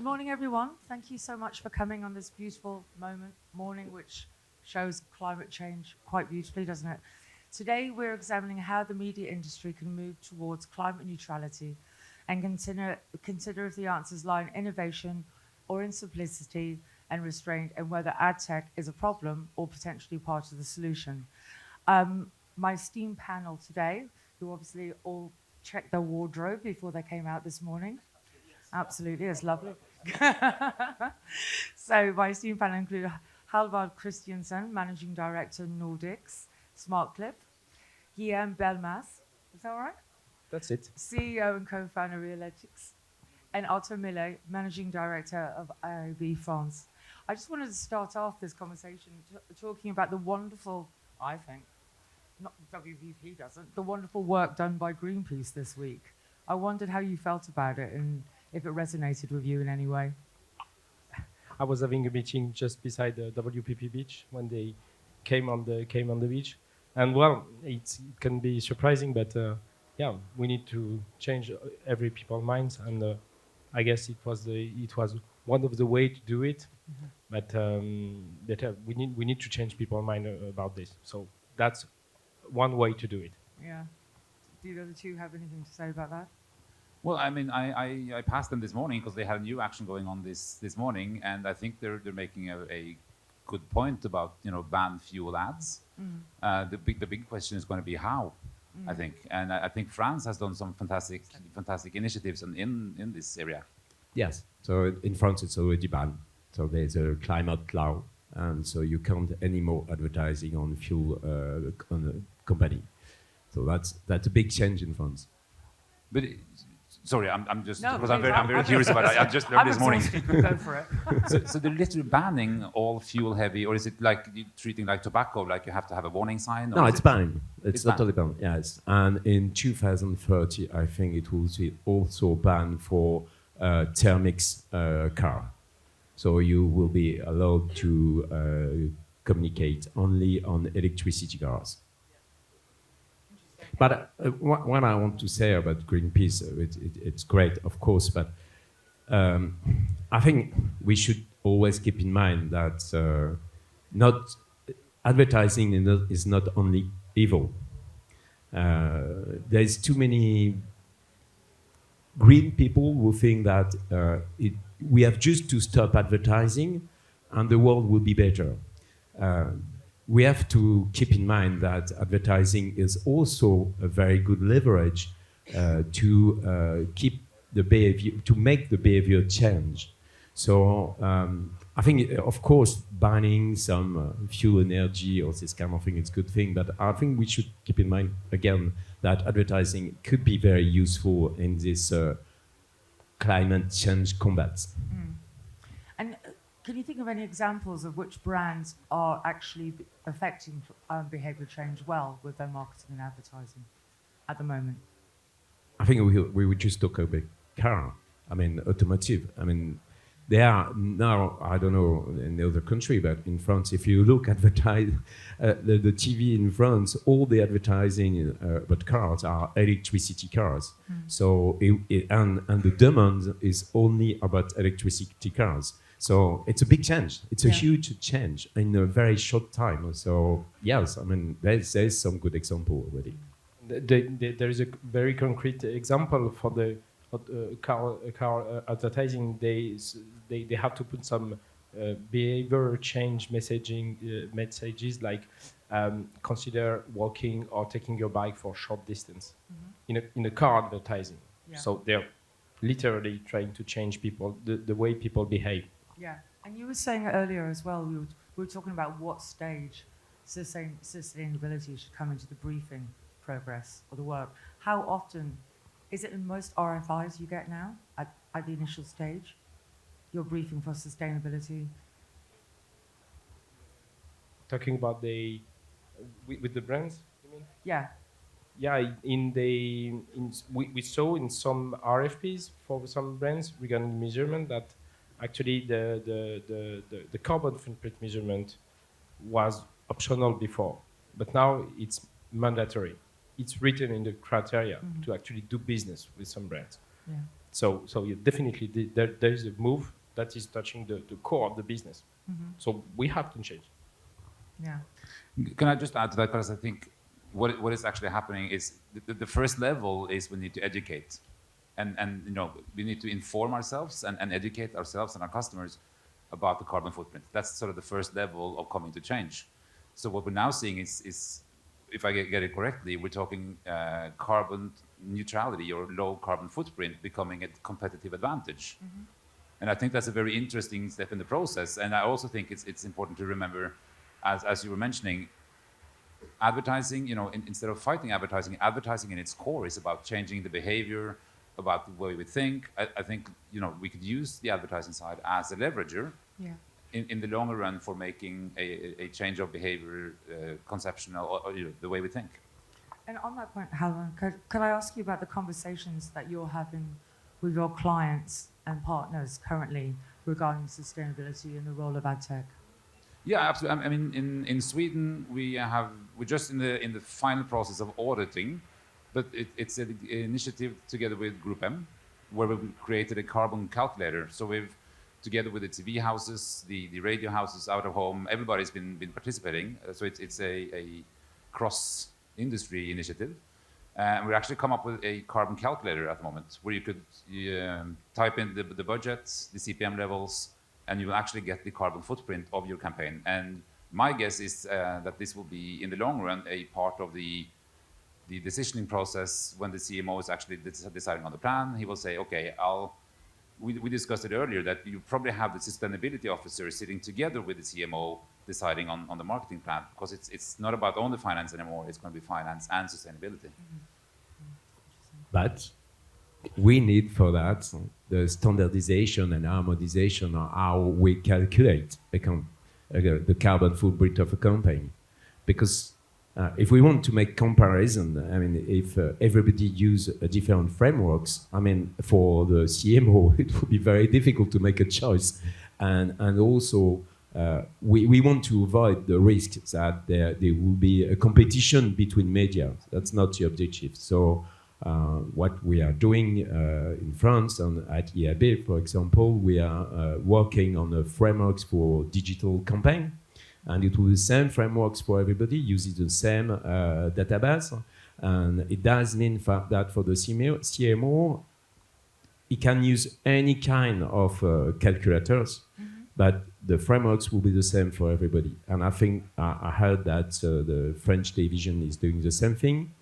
morning, everyone. Thank you so much for coming on this beautiful morning, which shows climate change quite beautifully, doesn't it? Today, we're examining how the media industry can move towards climate neutrality and consider if the answers lie in innovation or in simplicity and restraint, and whether ad tech is a problem or potentially part of the solution. My esteemed panel today, who obviously all checked their wardrobe before they came out this morning. Absolutely, it's lovely. So my esteemed panel include Halvard Kristiansen, Managing Director Nordics, smartclip. Guillaume Belmas, is that all right? That's it. CEO and co-founder Realytics. And Otto Millet, Managing Director of IAB France. I just wanted to start off this conversation talking about the wonderful, I think, not WPP doesn't, the wonderful work done by Greenpeace this week. I wondered how you felt about it and if it resonated with you in any way. I was having a meeting just beside the WPP beach when they came on the beach, and well, it can be surprising, but yeah, we need to change every people's minds, and I guess it was one of the way to do it, but we need to change people's mind about this. So that's one way to do it. Yeah. Do the other two have anything to say about that? Well, I mean, I passed them this morning because they had a new action going on this morning, and I think they're making a good point about ban fuel ads. The big question is going to be how, I think, and I think France has done some fantastic initiatives in this area. Yes, so in France it's already banned. So there's a climate law, and so you can't anymore advertising on fuel on a company. So that's a big change in France. But sorry, I'm just no, because I'm very curious about it. I just learned this morning. Go for it. So they're literally banning all fuel heavy, or is it like treating like tobacco, like you have to have a warning sign? No, it's banned. It's totally banned. Yes, and in 2030, I think it will be also banned for thermics car. So you will be allowed to communicate only on electricity cars. But what I want to say about Greenpeace, it's great, of course, but I think we should always keep in mind that advertising is not only evil. There's too many green people who think that we have just to stop advertising and the world will be better. We have to keep in mind that advertising is also a very good leverage to keep the behavior, to make the behavior change. So I think, of course, banning some fuel energy or this kind of thing is a good thing, but I think we should keep in mind again that advertising could be very useful in this climate change combat. And can you think of any examples of which brands are actually affecting behavior change well with their marketing and advertising at the moment? I think we would just talk about car. I mean, automotive. I mean, they are now, I don't know in the other country, but in France, if you look at the TV in France, all the advertising about cars are electricity cars. So, and the demand is only about electricity cars. So it's a big change. It's a huge change in a very short time. So yes, I mean, there's some good example already. There is a very concrete example for the car advertising. They have to put some behavior change messages like consider walking or taking your bike for a short distance in a car advertising. Yeah. So they're literally trying to change people, the way people behave. Yeah, and you were saying earlier as well, we were talking about what stage sustainability should come into the briefing progress or the work. How often, is it in most RFIs you get now at the initial stage, your briefing for sustainability? Talking about with the brands, you mean? Yeah. Yeah, we saw in some RFPs for some brands regarding measurement that actually the carbon footprint measurement was optional before, but now it's mandatory. It's written in the criteria to actually do business with some brands. Yeah. So definitely there is a move that is touching the core of the business. So we have to change. Yeah. Can I just add to that? Because I think what is actually happening is the first level is we need to educate, and we need to inform ourselves and educate ourselves and our customers about the carbon footprint. That's sort of the first level of coming to change. So what we're now seeing is if I get it correctly, we're talking carbon neutrality or low carbon footprint becoming a competitive advantage. And I think that's a very interesting step in the process. And I also think it's important to remember, as you were mentioning, advertising, instead of fighting advertising, advertising in its core is about changing the behavior, about the way we think. I think, we could use the advertising side as a leverager in the longer run for making a change of behavior, conceptual, or the way we think. And on that point, Halvard, could I ask you about the conversations that you're having with your clients and partners currently regarding sustainability and the role of ad tech? Yeah, absolutely. I mean, in Sweden, we're just in the final process of auditing, but it's an initiative together with Group M, where we've created a carbon calculator. So we've, together with the TV houses, the radio houses, out of home, everybody's been participating. So it's a cross-industry initiative. And we actually come up with a carbon calculator at the moment, where you could type in the budget, the CPM levels, and you will actually get the carbon footprint of your campaign. And my guess is that this will be, in the long run, a part of the decisioning process when the CMO is actually deciding on the plan. He will say, okay, we discussed it earlier, that you probably have the sustainability officer sitting together with the CMO deciding on the marketing plan, because it's not about only finance anymore, it's going to be finance and sustainability. But we need for that the standardization and harmonization of how we calculate the carbon footprint of a campaign. Because if we want to make comparison, I mean, if everybody use different frameworks, I mean, for the CMO, it would be very difficult to make a choice. And also, we want to avoid the risk that there will be a competition between media. That's not the objective. So what we are doing in France and at IAB, for example, we are working on the frameworks for digital campaign. And it will be the same frameworks for everybody, using the same database. And it does mean that for the CMO, it can use any kind of calculators, but the frameworks will be the same for everybody. And I think I heard that the French television is doing the same thing.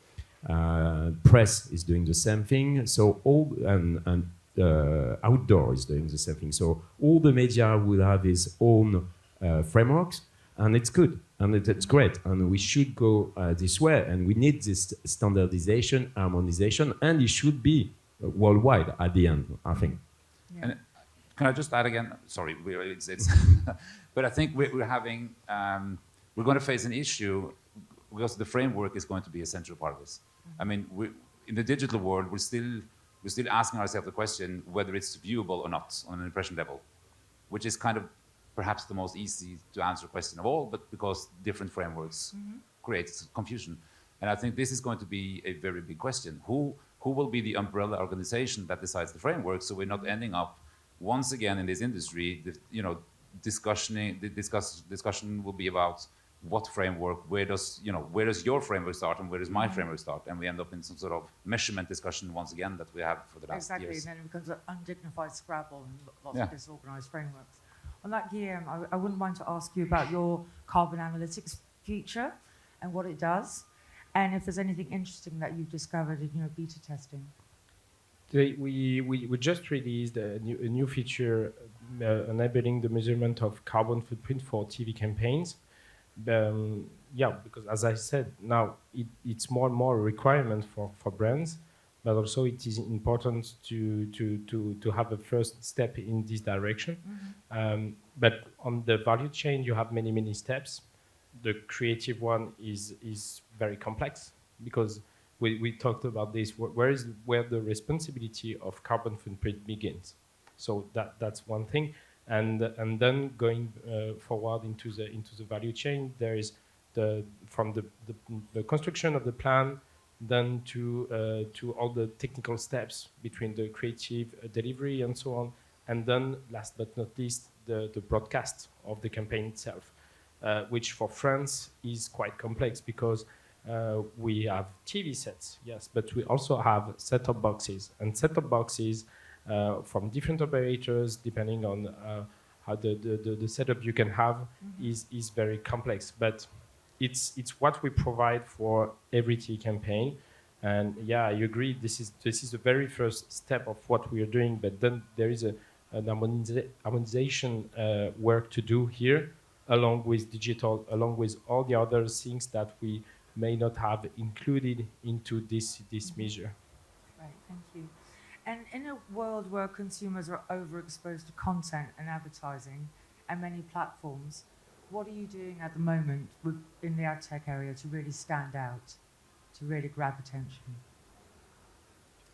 Press is doing the same thing. So outdoor is doing the same thing. So all the media will have its own frameworks. And it's good, and it's great, and we should go this way, and we need this standardization, harmonization, and it should be worldwide at the end, I think. Yeah. And can I just add again? Sorry, it's but I think we're having, we're going to face an issue because the framework is going to be a central part of this. I mean, in the digital world, we're still asking ourselves the question whether it's viewable or not on an impression level, which is kind of perhaps the most easy to answer question of all, but because different frameworks creates confusion. And I think this is going to be a very big question. Who will be the umbrella organization that decides the framework, so we're not ending up once again in this industry, discussion will be about what framework, where does your framework start and where does my framework start? And we end up in some sort of measurement discussion once again that we have for the last years. Exactly, and then it becomes an undignified scrabble and lots of disorganized frameworks. On that, Guillaume, I wouldn't mind to ask you about your carbon analytics feature and what it does, and if there's anything interesting that you've discovered in your beta testing. We just released a new feature enabling the measurement of carbon footprint for TV campaigns. Because as I said, now it's more and more a requirement for brands, but also it is important to have a first step in this direction. But on the value chain, you have many steps. The creative one is very complex because we talked about this. Where the responsibility of carbon footprint begins. So that's one thing. And then going forward into the value chain, there is from the construction of the plan, then to all the technical steps between the creative delivery and so on, and then, last but not least, the broadcast of the campaign itself, which for France is quite complex because we have TV sets, yes, but we also have set-top boxes, and set-top boxes from different operators, depending on how the setup you can have, is very complex. But it's what we provide for every TV campaign. And yeah, I agree. This is the very first step of what we are doing. But then there is an harmonization work to do here, along with digital, along with all the other things that we may not have included into this measure. Right, thank you. And in a world where consumers are overexposed to content and advertising and many platforms, what are you doing at the moment in the ad tech area to really stand out, to really grab attention,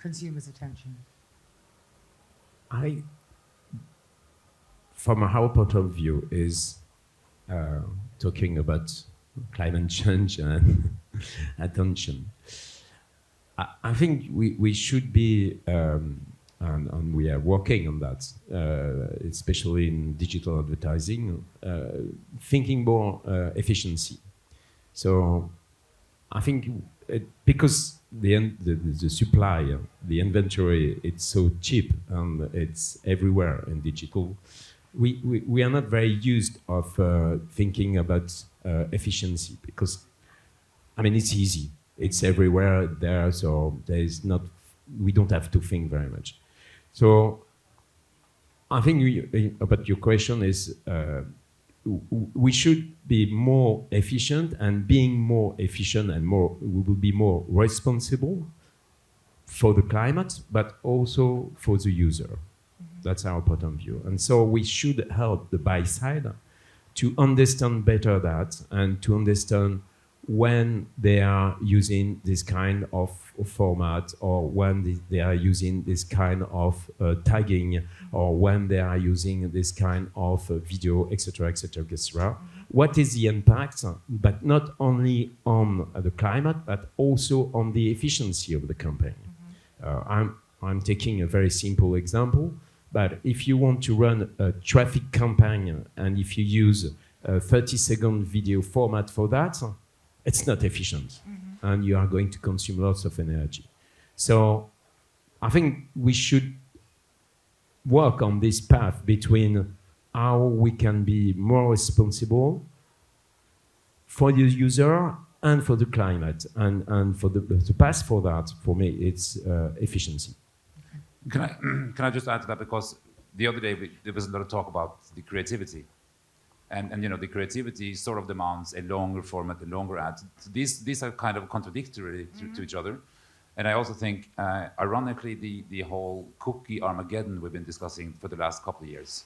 consumers' attention? From our point of view, is talking about climate change and attention. I think we should be, and we are working on that, especially in digital advertising, thinking more efficiency. So I think because the supply, the inventory, it's so cheap and it's everywhere in digital, we are not very used of thinking about efficiency, because I mean it's easy, it's everywhere there, so we don't have to think very much. So I think about your question is we should be more efficient, and being more efficient and we will be more responsible for the climate, but also for the user. That's our point of view. And so we should help the buy side to understand better that, and to understand when they are using this kind of format, or when they are using this kind of tagging, or when they are using this kind of video, etc., etc., etc. What is the impact, but not only on the climate, but also on the efficiency of the campaign? I'm taking a very simple example, but if you want to run a traffic campaign, and if you use a 30-second video format for that, it's not efficient, and you are going to consume lots of energy. So I think we should work on this path between how we can be more responsible for the user and for the climate, and for the path for that, for me, it's efficiency. Can I just add to that, because the other day there was a lot of talk about the creativity. And you know, the creativity sort of demands a longer format, a longer ad. So these are kind of contradictory to each other. And I also think, ironically, the whole cookie Armageddon we've been discussing for the last couple of years,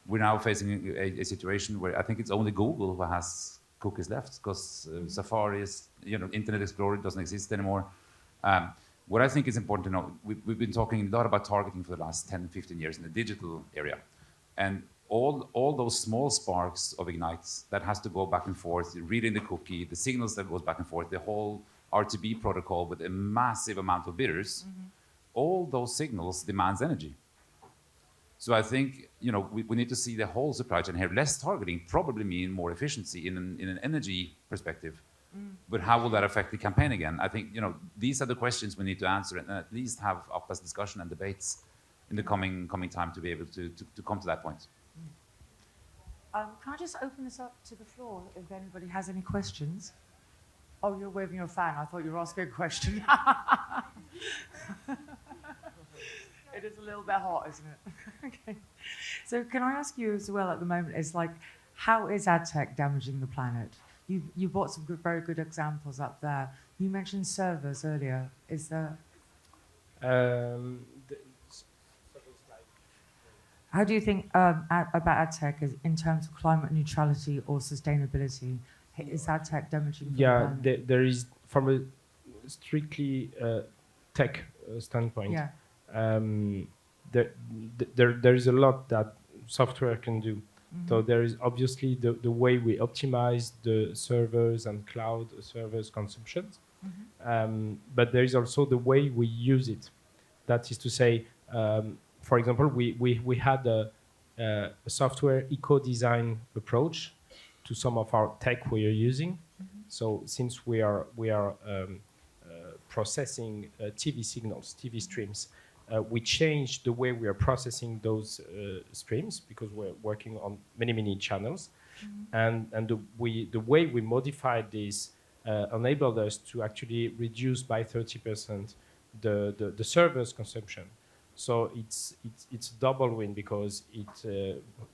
we're now facing a situation where I think it's only Google who has cookies left, because Safari is, Internet Explorer doesn't exist anymore. What I think is important to know, we've been talking a lot about targeting for the last 10, 15 years in the digital area. And all those small sparks of ignites that has to go back and forth, reading the cookie, the signals that goes back and forth, the whole RTB protocol with a massive amount of bidders, all those signals demands energy. So I think we need to see the whole supply chain here. Less targeting probably mean more efficiency in an energy perspective. But how will that affect the campaign again? I think these are the questions we need to answer, and at least have up as discussion and debates in the coming time to be able to come to that point. Can I just open this up to the floor if anybody has any questions? Oh, you're waving your fan. I thought you were asking a question. It is a little bit hot, isn't it? Okay. So can I ask you as well at the moment, is like, how is ad tech damaging the planet? You brought some very good examples up there. You mentioned servers earlier. Is there... How do you think about ad tech in terms of climate neutrality or sustainability? Is ad tech damaging? Yeah, there is, from a strictly tech standpoint. Yeah. There is a lot that software can do. So there is obviously the way we optimize the servers and cloud servers consumptions, but there is also the way we use it. That is to say, for example, we had a software eco-design approach to some of our tech we are using. So since we are processing TV signals, TV streams, we changed the way we are processing those streams because we're working on many channels, and the way we modified this enabled us to actually reduce by 30% the server's consumption. So it's double win because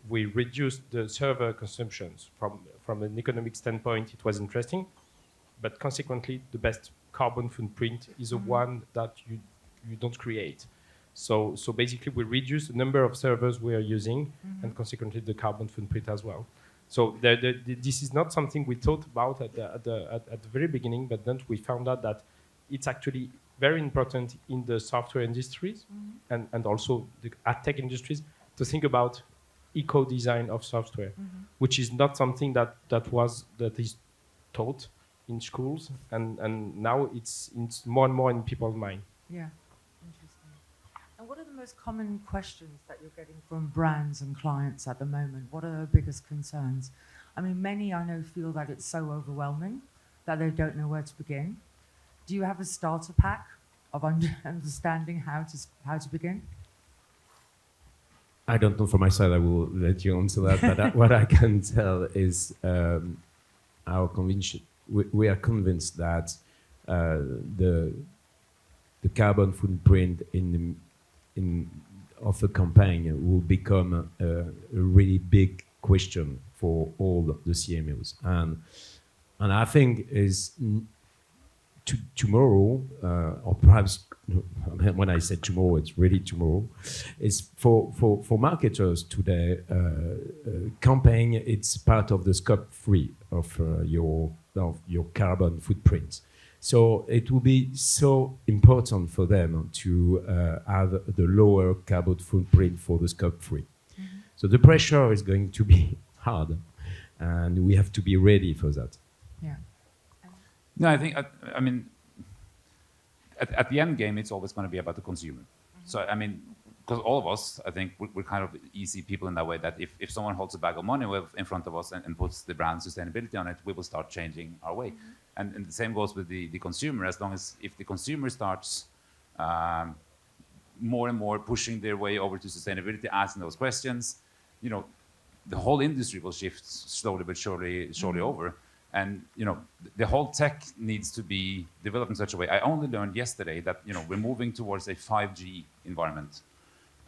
we reduced the server consumptions from an economic standpoint. It was interesting, but consequently, the best carbon footprint is a one that you don't create. So basically, we reduce the number of servers we are using, and consequently, the carbon footprint as well. So this is not something we thought about at the very beginning, but then we found out that it's actually very important in the software industries and also the ad tech industries to think about eco-design of software, which is not something that is taught in schools, and now it's more and more in people's mind. Yeah, interesting. And what are the most common questions that you're getting from brands and clients at the moment? What are the biggest concerns? I mean, many I know feel that it's so overwhelming that they don't know where to begin. Do you have a starter pack of understanding how to begin? I don't know for my side. I will let you answer that. But what I can tell is our conviction. We are convinced that the carbon footprint of a campaign will become a really big question for all the CMOs, and I think is tomorrow, or perhaps when I say tomorrow, it's really tomorrow. Is for marketers today, campaign. It's part of the scope 3 of your carbon footprint. So it will be so important for them to have the lower carbon footprint for the scope 3. So the pressure is going to be hard, and we have to be ready for that. Yeah. No, I think, I mean, at the end game, it's always going to be about the consumer. So, I mean, because all of us, I think, we're kind of easy people in that way, that if someone holds a bag of money in front of us and puts the brand sustainability on it, we will start changing our way. And the same goes with the consumer. As long as if the consumer starts more and more pushing their way over to sustainability, asking those questions, you know, the whole industry will shift slowly but surely over. And you know, the whole tech needs to be developed in such a way. I only learned yesterday that we're moving towards a 5G environment,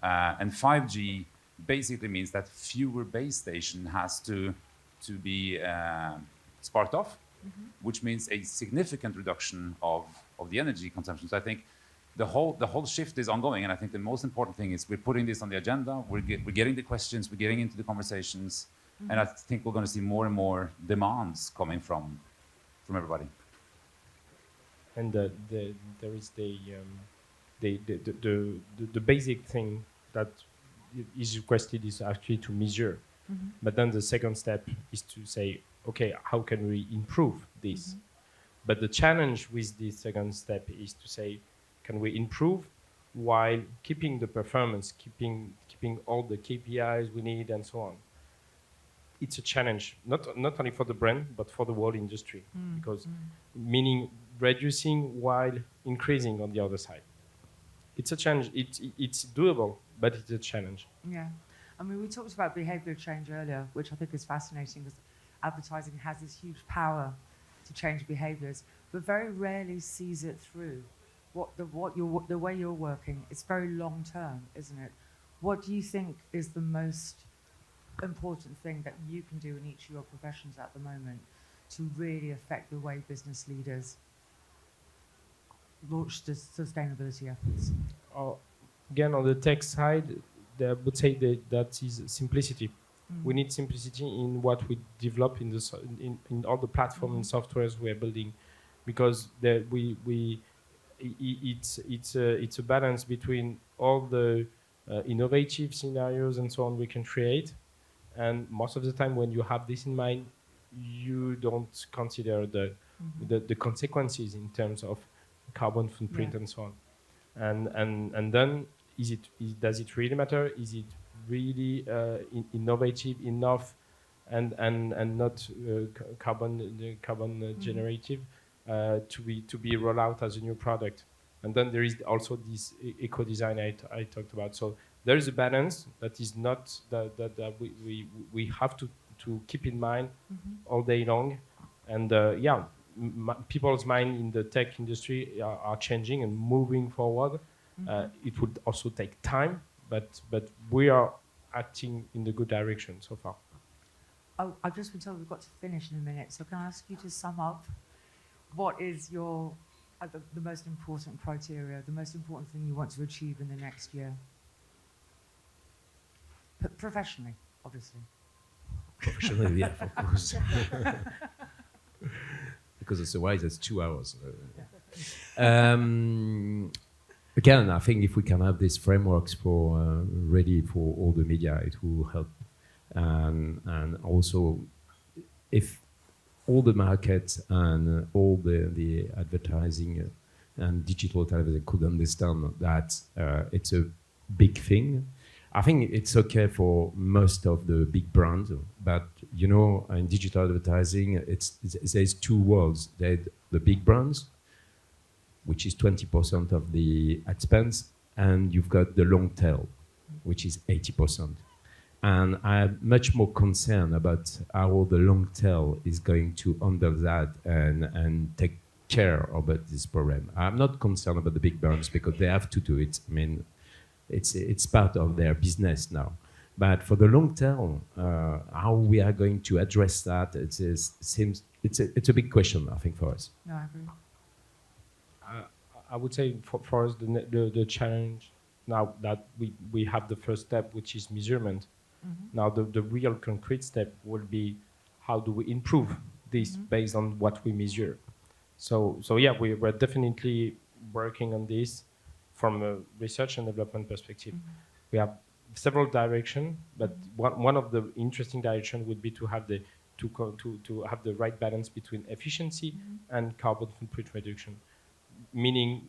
and 5G basically means that fewer base station has to be sparked off, which means a significant reduction of the energy consumption. So I think the whole shift is ongoing, and I think the most important thing is we're putting this on the agenda. We're getting the questions. We're getting into the conversations. And I think we're going to see more and more demands coming from everybody. And there is the basic thing that is requested is actually to measure, but then the second step is to say, okay, how can we improve this? But the challenge with this second step is to say, can we improve while keeping the performance, keeping all the KPIs we need and so on? It's a challenge, not only for the brand, but for the whole industry, because meaning reducing while increasing on the other side. It's a challenge. It's doable, but it's a challenge. Yeah. I mean, we talked about behavior change earlier, which I think is fascinating because advertising has this huge power to change behaviors, but very rarely sees it through. The way you're working, it's very long term, isn't it? What do you think is the most important thing that you can do in each of your professions at the moment to really affect the way business leaders launch the sustainability efforts? Again, on the tech side, I would say that is simplicity. We need simplicity in what we develop in all the platform and softwares we are building, because it's a balance between all the innovative scenarios and so on we can create. And most of the time, when you have this in mind, you don't consider the consequences in terms of carbon footprint and so on. And then does it really matter? Is it really innovative enough and not carbon generative to be rolled out as a new product? And then there is also this eco design I talked about. So there is a balance that is not that we have to keep in mind all day long. And people's mind in the tech industry are changing and moving forward. It would also take time, but we are acting in the good direction so far. Oh, I've just been told we've got to finish in a minute, so can I ask you to sum up what is your the most important criteria, the most important thing you want to achieve in the next year? Professionally, obviously. Professionally, yeah, of course. Because otherwise it's 2 hours. Again, I think if we can have these frameworks for ready for all the media, it will help. And also, if all the markets and all the advertising and digital television could understand that it's a big thing, I think it's okay for most of the big brands. But you know, in digital advertising, there's two worlds. There's the big brands, which is 20% of the expense, and you've got the long tail, which is 80%. And I'm much more concerned about how the long tail is going to handle that and take care about this problem. I'm not concerned about the big brands because they have to do it. I mean, it's part of their business now. But for the long tail, how we are going to address that, it's a big question, I think, for us. No, I agree. I would say for us, the challenge now that we have the first step, which is measurement. Now the real concrete step will be how do we improve this based on what we measure. So yeah, we're definitely working on this from a research and development perspective. We have several directions, but one of the interesting directions would be to have the right balance between efficiency and carbon footprint reduction, meaning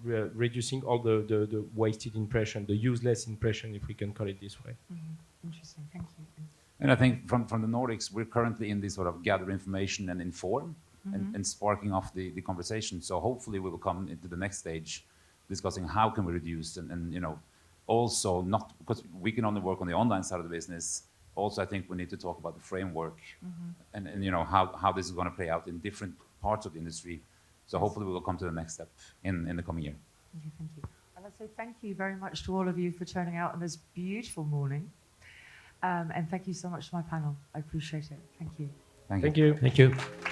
reducing all the wasted impression, the useless impression, if we can call it this way. Interesting, thank you. And I think from the Nordics, we're currently in this sort of gather information and inform and sparking off the conversation. So hopefully we will come into the next stage discussing how can we reduce and you know, also not, because we can only work on the online side of the business. Also, I think we need to talk about the framework and you know, how this is going to play out in different parts of the industry. So hopefully we will come to the next step in the coming year. Okay, thank you. I'd like to say thank you very much to all of you for turning out on this beautiful morning. And thank you so much to my panel. I appreciate it. Thank you. Thank you. Thank you. Thank you.